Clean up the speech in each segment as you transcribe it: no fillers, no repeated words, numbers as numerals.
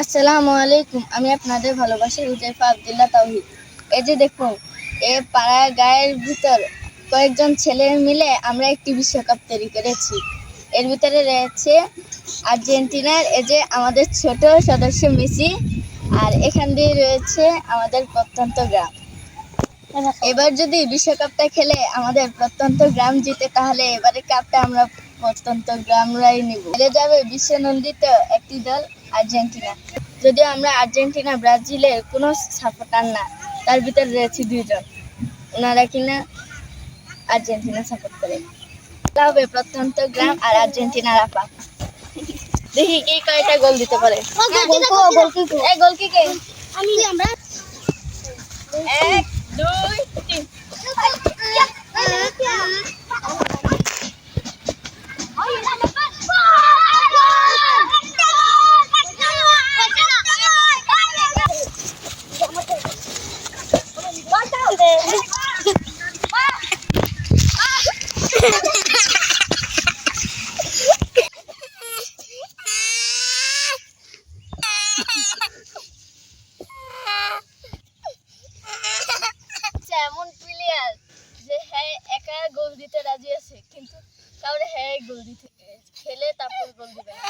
আসসালামু আলাইকুম। আমি আপনাদের ভালোবাসি হুজাইফা আব্দুল্লাহ তাওহিদ। এই যে দেখুন, এ পাড়ার গায়ের ভিতর কয়েকজন ছেলে মিলে আমরা একটি বিশ্বকাপ তৈরি করেছি। এর ভিতরে রয়েছে আর্জেন্টিনার এই যে আমাদের ছোট সদস্য মেসি, আর এখান দিয়ে রয়েছে আমাদের প্রত্যন্ত গ্রাম। এবার যদি বিশ্বকাপটা খেলে আমাদের প্রত্যন্ত গ্রাম জিতে, তাহলে এবারে কাপটা আমরা প্রত্যন্ত গ্রামরাই নিব। হেরে যাবে বিশ্বনন্দিত একটি দল আর্জেন্টিনা। যদিও আমরা আর্জেন্টিনা ব্রাজিলের কোনো সাপোর্টার না, তার ভিতরে রয়েছে দুইজন, ওনারা কিনা আর্জেন্টিনা সাপোর্ট করে। হবে প্রত্যন্ত গ্রাম আর আর্জেন্টিনার আপা। দেখি কে কয়টা গোল দিতে পারে। গোলকিকে আমি আমরা 1 2 3 এমন প্লেয়ার যে হ্যাঁ একা গোল দিতে রাজি আছে, কিন্তু কাউরে হ্যাঁ গোল দিতে খেলে তারপর গোল দিবে না।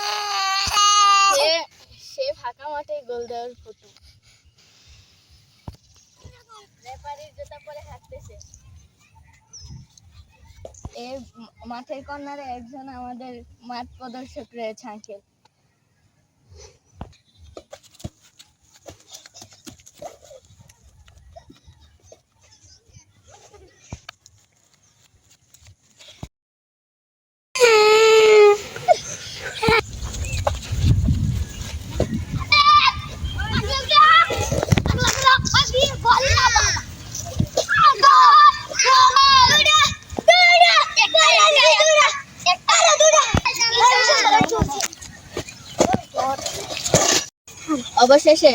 সে ফাঁকা মাঠে গোল দেওয়ার ফটো। রেফারির জুতা পরে হাঁটতেছে। এই মাঠের কর্নারে একজন আমাদের মাঠ প্রদর্শক রয়েছে, আঙ্কেল। অবশেষে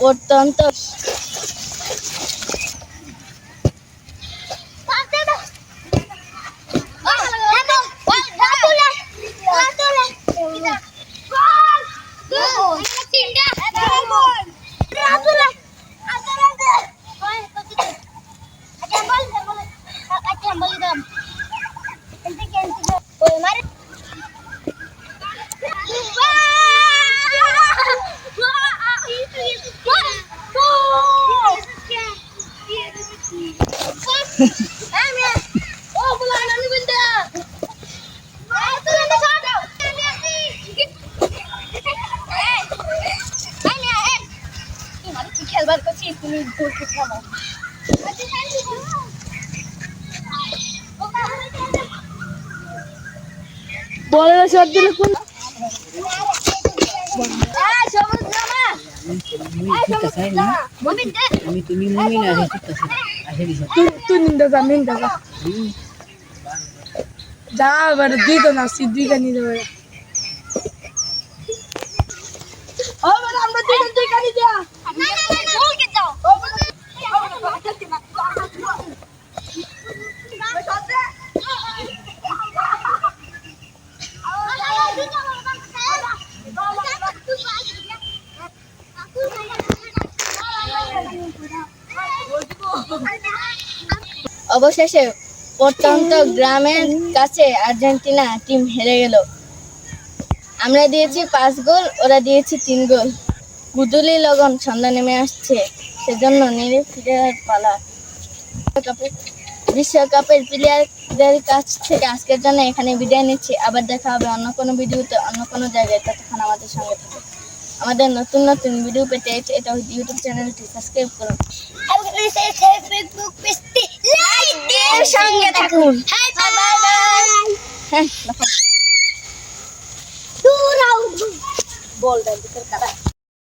অত্যন্ত খেলবার করছি, তুমি দৌড়তে খেলো। বলে না সব দিলে কোন আমি তুমি মুমি না রে ঠিক আছে আসে দিছ তুই নিন্দা যা যা এবার দুই তো না দুই কানি দেবে ও মানে আমরা দুই কানি দেয়া বলকে যাও। অবশেষে প্রত্যন্ত গ্রামের কাছে আর্জেন্টিনা টিম হেরে গেল। আমরা দিয়েছি 5 গোল, ওরা দিয়েছে 3 গোল। গুদুলি লগন সন্ধ্যা নেমে আসছে, সেজন্য নেড়ে ফিরে পালা। বিশ্বকাপের প্লেয়ারদের কাছ থেকে আজকের জন্য এখানে বিদায় নিচ্ছি। আবার দেখা হবে অন্য কোনো ভিডিওতে, অন্য কোনো জায়গায়। ততক্ষণ আমাদের সঙ্গে থাকুন। আমাদের নতুন নতুন ভিডিও পেতে এটা ইউটিউব চ্যানেলটি সাবস্ক্রাইব করুন, ফেসবুক পেজটি লাইক দিয়ে সঙ্গে থাকুন। Bye bye. হ্যাঁ, বল দেন ভিতর কারা।